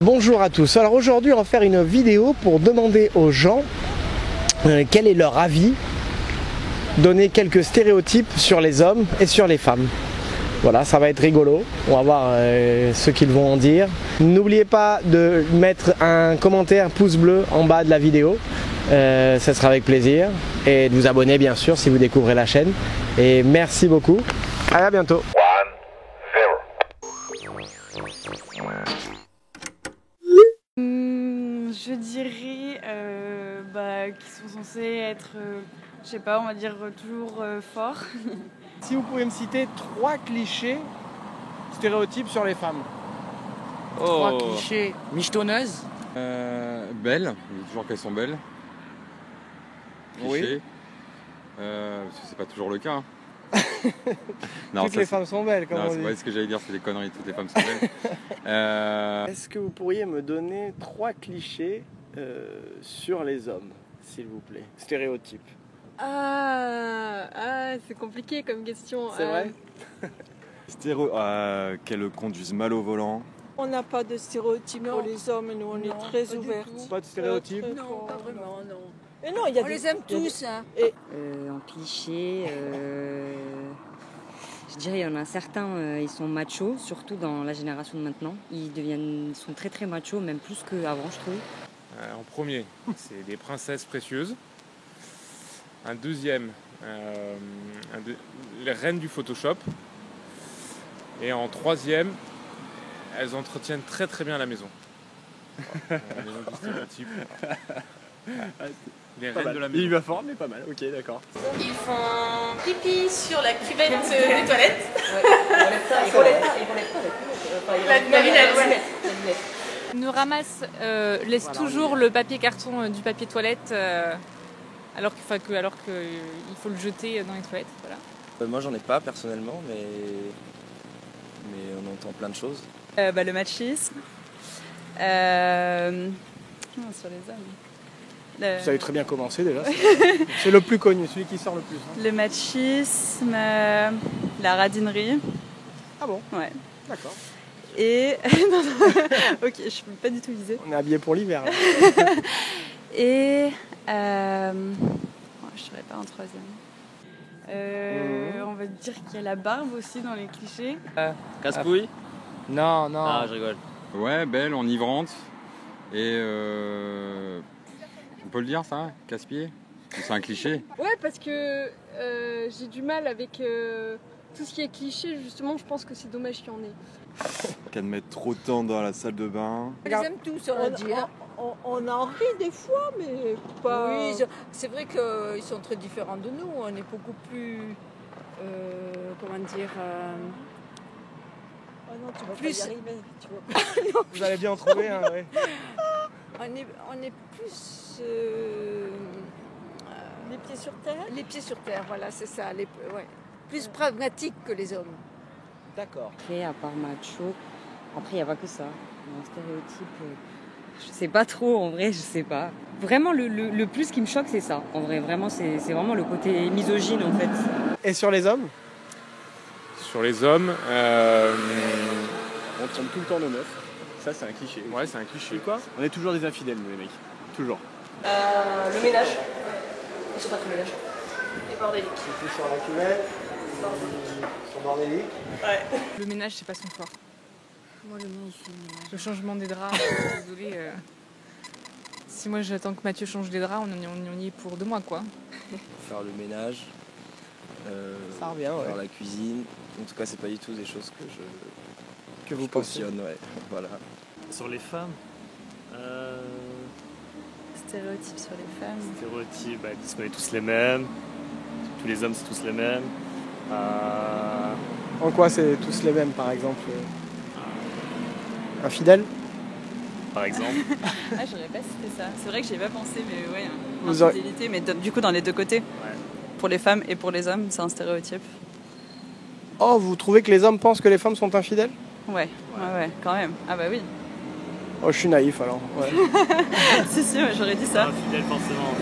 Bonjour à tous, alors aujourd'hui on va faire une vidéo pour demander aux gens quel est leur avis, donner quelques stéréotypes sur les hommes et sur les femmes. Voilà, ça va être rigolo, on va voir ce qu'ils vont en dire. N'oubliez pas de mettre un commentaire pouce bleu en bas de la vidéo, ça sera avec plaisir, et de vous abonner bien sûr si vous découvrez la chaîne. Et merci beaucoup, à bientôt. Je dirais qu'ils sont censés être, je sais pas, on va dire toujours forts. Si vous pouvez me citer 3 clichés stéréotypes sur les femmes. 3 clichés. Michetonneuses. Belles, toujours qu'elles sont belles. Cliché. Oui. Parce que c'est pas toujours le cas. Hein. Non, toutes les femmes sont belles, comme on dit. Ouais, ce que j'allais dire, c'est des conneries, toutes les femmes sont belles. Est-ce que vous pourriez me donner 3 clichés sur les hommes, s'il vous plaît? Stéréotypes. C'est compliqué comme question. C'est vrai? Qu'elles conduisent mal au volant. On n'a pas de stéréotypes pour les hommes, nous on est très ouverts. Pas de stéréotypes? Non, pas vraiment, non. Mais non, il y a on les aime tous. Hein. En cliché, je dirais il y en a certains, ils sont machos, surtout dans la génération de maintenant. Ils sont très très machos, même plus qu'avant, je trouve. En premier, c'est des princesses précieuses. Un deuxième, les reines du Photoshop. Et en troisième, elles entretiennent très très bien la maison. Voilà, les gens du stéréotype. Les reines de la maison. Il va fort, mais pas mal, ok, d'accord. Ils font pipi sur la cuvette des toilettes. Ils nous ramassent, laissent toujours le papier carton du papier toilette, alors qu'il faut le jeter dans les toilettes. Voilà. Moi j'en ai pas personnellement, mais on entend plein de choses. Le machisme. Sur les hommes. Vous avez très bien commencé déjà. C'est le plus connu, celui qui sort le plus. Hein. Le machisme, la radinerie. Ah bon? Ouais. D'accord. Et. Ok, je ne peux pas du tout viser. On est habillé pour l'hiver. Et. Je ne dirais pas un troisième. On va dire qu'il y a la barbe aussi dans les clichés. Casse-couille. Non. Ah, je rigole. Ouais, belle, enivrante. Et on peut le dire ça? Casse-pied? C'est un cliché. Ouais, parce que j'ai du mal avec tout ce qui est cliché, justement, je pense que c'est dommage qu'il y en ait. Qu'elles mettent trop de temps dans la salle de bain. On les aime tous, on a dit. On en rit des fois, mais pas... Oui, c'est vrai qu'ils sont très différents de nous, on est beaucoup plus... comment dire... Oh non, tu vas plus... pas y arriver, tu vois. Vous allez bien en trouver un, ouais. On est plus... les pieds sur terre? Les pieds sur terre, voilà, c'est ça. Ouais. Plus pragmatique que les hommes. D'accord. Après, à part macho, après il n'y a pas que ça. Un stéréotype, je sais pas trop, en vrai, je sais pas. Vraiment, le plus qui me choque, c'est ça. En vrai, vraiment, c'est vraiment le côté misogyne, en fait. Et sur les hommes? Sur les hommes, On tombe tout le temps nos meufs. Ça c'est un cliché. ouais, c'est un cliché. Et quoi? On est toujours des infidèles nous les mecs. Toujours. Le ménage. Ils sont pas très ménage. Et bordéliques. Ils sur la cuvette, ils sont bordéliques. Ouais. Le ménage, c'est pas son fort. Moi, le mien, il fait le ménage. Le changement des draps, désolé. Si moi j'attends que Mathieu change les draps, on y est pour 2 mois, quoi. Faire le ménage, Ça revient, ouais. faire la cuisine. En tout cas, c'est pas du tout des choses que vous cautionne, ouais. Voilà. Sur les femmes. Stéréotypes sur les femmes. Stéréotypes, ils disent qu'on est tous les mêmes. Tous les hommes, c'est tous les mêmes. En quoi c'est tous les mêmes, par exemple? Infidèle? Par exemple. J'aurais pas cité ça. C'est vrai que j'y ai pas pensé, mais ouais. Vous aurez- Infidélité, mais du coup dans les deux côtés. Ouais. Pour les femmes et pour les hommes, c'est un stéréotype. Oh, vous trouvez que les hommes pensent que les femmes sont infidèles? Ouais, quand même. Ah bah oui. Oh, je suis naïf alors. Ouais. Si, ouais, j'aurais dit ça. Fidèle forcément.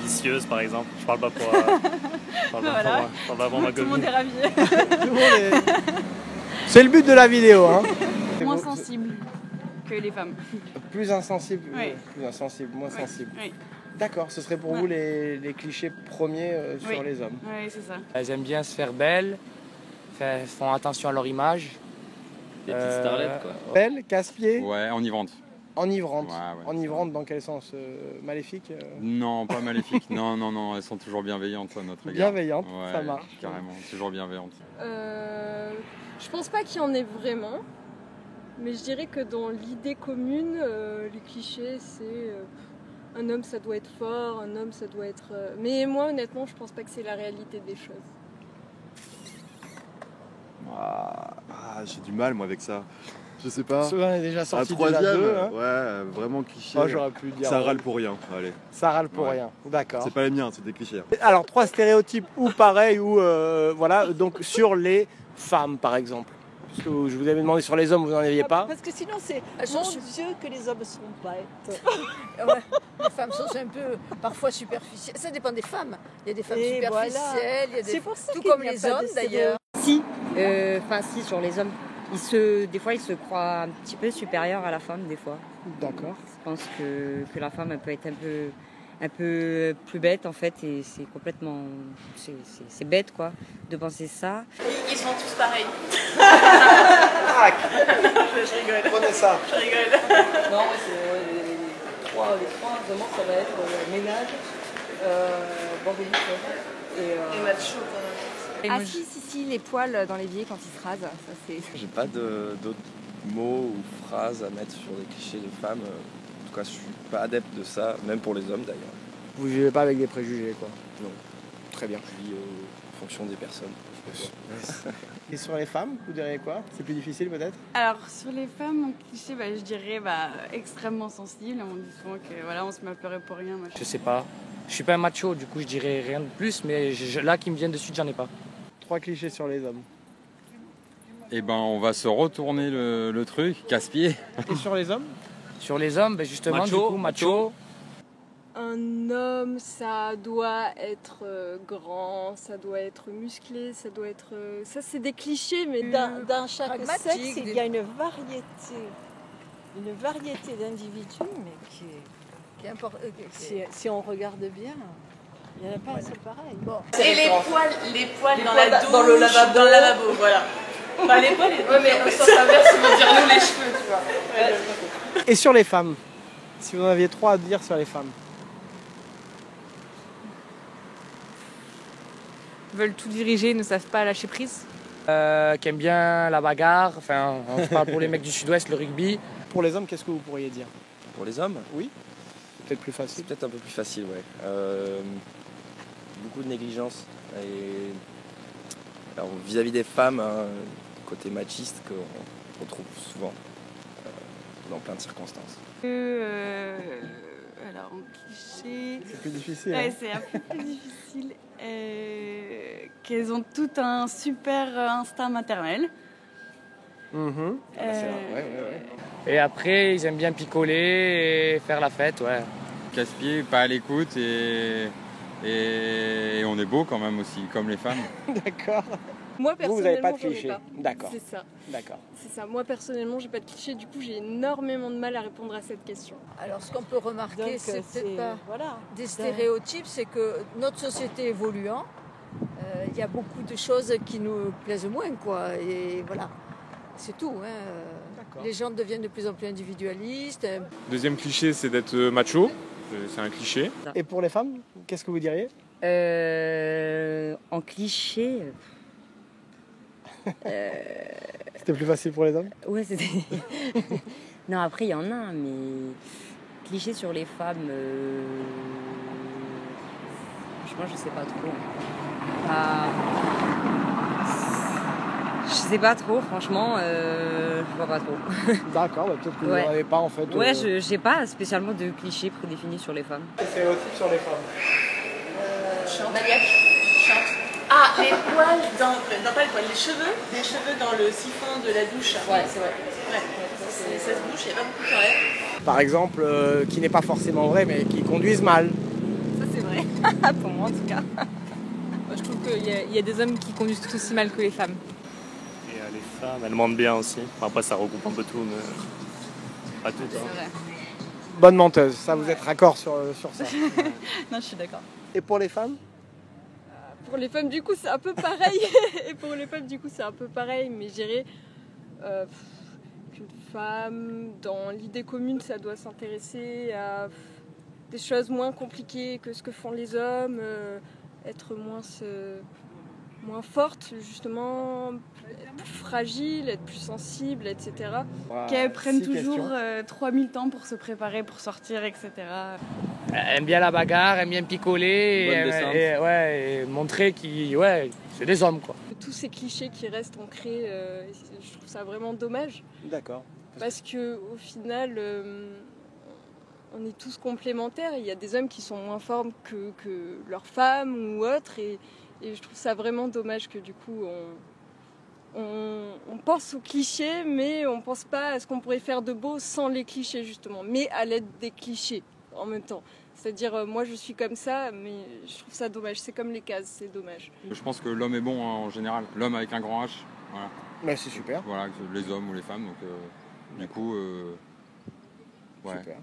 vicieuse par exemple. Je parle pas pour, je parle pas Voilà. pour ma Tout le monde copine. est ravi. Tout le monde est- C'est le but de la vidéo, hein. Moins sensible que les femmes. Plus insensible, Oui. plus insensible, moins Oui. sensible. Oui. D'accord, ce serait pour Ouais. vous les clichés premiers sur Oui. les hommes. Oui, c'est ça. Elles aiment bien se faire belles, font attention à leur image. Des petites starlettes, quoi. Belle, casse-pied, Ouais, enivrante. enivrante. Ouais, ouais. Enivrante dans quel sens maléfique Non, pas maléfique. Non, non, non, elles sont toujours bienveillantes à notre égard. Bienveillante, Ouais, ça marche. Carrément, toujours bienveillantes. Je pense pas qu'il y en ait vraiment, mais je dirais que dans l'idée commune, les clichés, c'est un homme ça doit être fort, un homme ça doit être. Mais moi honnêtement, je pense pas que c'est la réalité des choses. J'ai du mal moi avec ça. Je sais pas. Ceux-là, on est déjà Un sorti troisième, déjà deux, hein. ouais, vraiment cliché. Oh, j'aurais pu dire. Ça râle pour rien. Allez. Ça râle pour Ouais. rien. D'accord. C'est pas les miens, c'est des clichés. Alors, 3 stéréotypes ou pareils ou voilà, donc sur les femmes par exemple. Parce que je vous avais demandé sur les hommes, vous n'en aviez pas. Parce que sinon, c'est Elles mon sont Dieu que les hommes sont bêtes. Ouais, les femmes sont un peu parfois superficielles. Ça dépend des femmes. Il y a des femmes Et voilà. superficielles, il y a C'est des... pour ça tout qu'il comme n'y a les pas de hommes stéréo. d'ailleurs. Si, si sur les hommes, des fois ils se croient un petit peu supérieurs à la femme des fois. D'accord. Je pense que la femme elle peut être un peu plus bête en fait et c'est complètement c'est bête quoi de penser ça. Ils sont tous pareils. Je rigole. Prenez ça. Je rigole. Non, les trois vraiment ça va être ménage, bordélique Et macho Ah si, les poils dans les vieilles quand ils se rasent, ça c'est... J'ai pas d'autres mots ou phrases à mettre sur des clichés de femmes. En tout cas, je suis pas adepte de ça, même pour les hommes d'ailleurs. Vous vivez pas avec des préjugés quoi. Non. Très bien. Je vis en fonction des personnes. Et sur les femmes, vous diriez quoi? C'est plus difficile peut-être? Alors sur les femmes, en cliché, je dirais extrêmement sensible. On dit souvent que voilà, on se met à pleurer pour rien. Machin. Je sais pas. Je suis pas un macho, du coup je dirais rien de plus, mais là qui me viennent de suite, j'en ai pas. 3 clichés sur les hommes. Eh ben, on va se retourner le truc, casse-pied. Et sur les hommes? Sur les hommes, justement, Macho, du coup, macho. Un homme, ça doit être grand, ça doit être musclé, ça doit être. Ça, c'est des clichés, mais Dans chaque pragmatique, sexe, il y a une variété d'individus, mais qui est important. si on regarde bien, il n'y en a pas un seul pareil. Bon. Et les poils dans la douche, dans le lavabo, voilà. Enfin, les poils, ouais, mais en sens inverse, ils vont dire nous les cheveux, tu vois. Et sur les femmes? Si vous en aviez 3 à dire sur les femmes. Veulent tout diriger, ne savent pas lâcher prise. Qui aiment bien la bagarre, enfin, on se parle pour les mecs du sud-ouest, le rugby. Pour les hommes, qu'est-ce que vous pourriez dire? Pour les hommes, Oui. C'est peut-être plus c'est facile. peut-être un peu plus facile, ouais. Beaucoup de négligence. Et alors, vis-à-vis des femmes, côté machiste qu'on retrouve souvent dans plein de circonstances. Alors en cliché, C'est plus difficile. ouais, hein. c'est un peu plus difficile. Qu'elles ont tout un super instinct maternel. Mhm. Et après, ils aiment bien picoler et faire la fête, ouais. Casse-pied, pas à l'écoute et on est beau quand même aussi, comme les femmes. D'accord. Moi, Vous n'avez pas personnellement, de j'en ai clichés. pas. D'accord. C'est ça. D'accord. C'est ça. Moi, personnellement, j'ai pas de clichés. Du coup, j'ai énormément de mal à répondre à cette question. Alors, ce qu'on peut remarquer, Donc, c'est peut-être pas voilà. des stéréotypes, c'est que notre société évoluant, il y a beaucoup de choses qui nous plaisent moins, quoi. Et voilà, c'est tout. Hein. Les gens deviennent de plus en plus individualistes. Deuxième cliché, c'est d'être macho. C'est un cliché. Et pour les femmes, qu'est-ce que vous diriez? En cliché. C'était plus facile pour les hommes? Ouais, c'était. Non, après, il y en a, mais cliché sur les femmes. Franchement, je sais pas trop. Je sais pas trop, franchement, je vois pas trop. D'accord, bah peut-être que vous Ouais. n'en avez pas en fait. Ouais, j'ai pas spécialement de clichés prédéfinis sur les femmes. Stéréotypes sur les femmes. Maniaque, chante. Ah, les poils dans pas les poils, les cheveux dans le siphon de la douche. Ouais, c'est vrai. Ouais, ça se bouge, il n'y a pas beaucoup de temps. Par exemple, qui n'est pas forcément vrai, mais qui conduisent mal. Ça c'est vrai. vrai. Pour moi en tout cas. Moi, je trouve qu'il y a des hommes qui conduisent tout aussi mal que les femmes. Et les femmes, elles mentent bien aussi. Enfin, après, ça regroupe un peu tout, mais pas tout. C'est vrai. Bonne menteuse, ça vous êtes raccord sur ça. Non, je suis d'accord. Et pour les femmes? Pour les femmes, du coup, c'est un peu pareil. Et pour les femmes, du coup, c'est un peu pareil. Mais je dirais qu'une femme, dans l'idée commune, ça doit s'intéresser à des choses moins compliquées que ce que font les hommes, être moins forte, justement, être plus fragile, être plus sensible, etc. Qu'elles prennent toujours 3000 temps pour se préparer, pour sortir, etc. Elle aime bien la bagarre, elle aime bien picoler et montrer que c'est des hommes, quoi. Tous ces clichés qui restent ancrés, je trouve ça vraiment dommage. D'accord. Parce qu'au final, on est tous complémentaires. Il y a des hommes qui sont moins forts que leurs femmes ou autres. Et je trouve ça vraiment dommage que du coup, on pense aux clichés, mais on pense pas à ce qu'on pourrait faire de beau sans les clichés, justement. Mais à l'aide des clichés en même temps. C'est-à-dire, moi je suis comme ça, mais je trouve ça dommage. C'est comme les cases, c'est dommage. Je pense que l'homme est bon en général. L'homme avec un grand H. Voilà. Mais c'est super. Voilà, les hommes ou les femmes. Donc, du coup,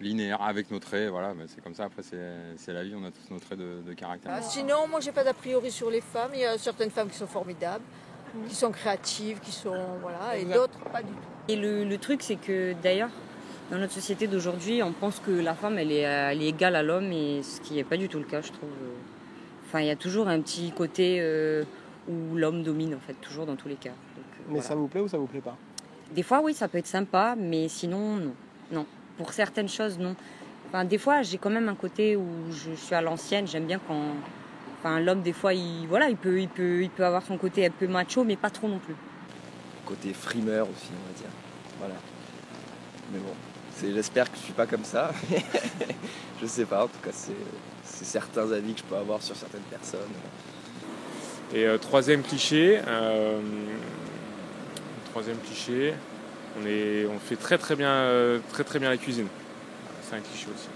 linéaire avec nos traits. Voilà, mais c'est comme ça. Après, c'est la vie. On a tous nos traits de caractère. Sinon, moi, j'ai pas d'a priori sur les femmes. Il y a certaines femmes qui sont formidables, qui sont créatives, qui sont et d'autres pas du tout. Et le truc, c'est que d'ailleurs, dans notre société d'aujourd'hui, on pense que la femme, elle est égale à l'homme, et ce qui n'est pas du tout le cas, je trouve. Enfin, il y a toujours un petit côté où l'homme domine, en fait, toujours dans tous les cas. Donc, mais voilà. Ça vous plaît ou ça vous plaît pas? Des fois, oui, ça peut être sympa, mais sinon, non. Non. Pour certaines choses, non. Enfin, des fois, j'ai quand même un côté où je suis à l'ancienne. J'aime bien quand... Enfin, l'homme, des fois, il peut avoir son côté un peu macho, mais pas trop non plus. Côté frimeur aussi, on va dire. Voilà. Mais bon, j'espère que je suis pas comme ça. Je sais pas, en tout cas, c'est certains avis que je peux avoir sur certaines personnes. Et troisième cliché, on fait très bien la cuisine. C'est un cliché aussi.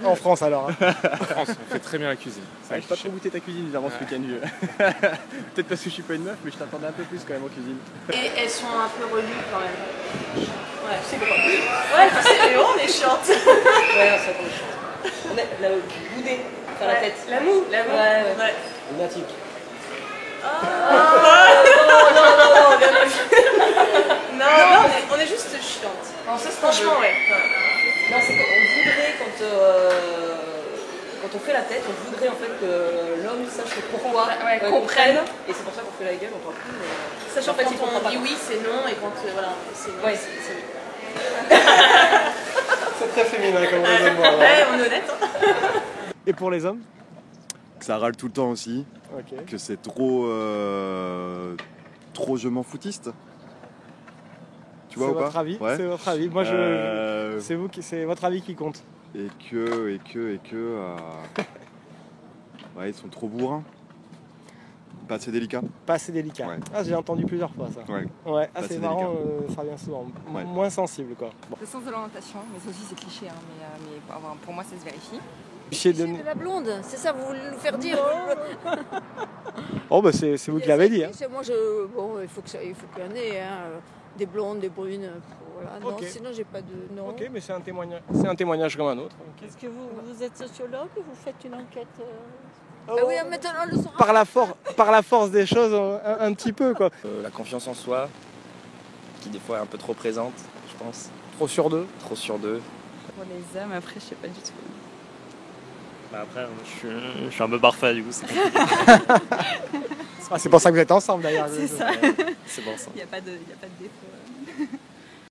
En France alors. En France, on fait très bien la cuisine. Je pas trop goûté ta cuisine bizarrement ce week-end vieux. Peut-être parce que je suis pas une meuf, mais je t'attendais un peu plus quand même en cuisine. Et elles sont un peu relues quand même. Ouais, c'est quoi? Ouais, parce que on est chiante. Ouais, c'est qu'on est chiante. On est la boudée, faire la tête. La moue. Ouais. Lunatique. Non, on est juste chiante. Non, ça, franchement, ouais. Non, c'est qu'on voudrait, quand on fait la tête, on voudrait en fait que l'homme sache pourquoi, comprenne. Et c'est pour ça qu'on fait la gueule, on parle plus. Sachant que quand on dit oui, c'est non, et quand c'est non, c'est oui. C'est très féminin comme raisonnement. Ouais, on est honnête. Et pour les hommes? Que ça râle tout le temps aussi. Okay. Que c'est trop je m'en foutiste. Tu vois ou pas? Votre avis, ouais. C'est votre avis. Moi, c'est votre avis qui compte. Et que ouais, ils sont trop bourrins. Pas assez délicats. Pas assez délicat. Ouais. Ah, j'ai entendu plusieurs fois ça. Ouais. Ah, c'est marrant, ça revient souvent. Ouais. Moins sensible, quoi. Bon. Le sens de l'orientation, mais ça aussi c'est cliché, hein, mais pour moi ça se vérifie. C'est de la blonde, c'est ça, vous voulez nous faire dire? Oh, bah c'est vous qui l'avez dit. Hein. Moi, il faut qu'il y en ait, des blondes, des brunes. Voilà. Non, sinon j'ai pas de nom. Ok, mais c'est un témoignage comme un autre. Okay. Est-ce que vous êtes sociologue ou vous faites une enquête oui, maintenant on le saura. Par la force des choses, un petit peu, quoi. La confiance en soi, qui des fois est un peu trop présente, je pense. Trop sur deux. Trop sur deux. Pour les hommes, après, je sais pas du tout. Bah après, je suis un peu parfait, du coup, c'est compliqué. C'est pour ça que vous êtes ensemble, d'ailleurs. C'est ça. C'est bon, ça. Il n'y a pas de défaut.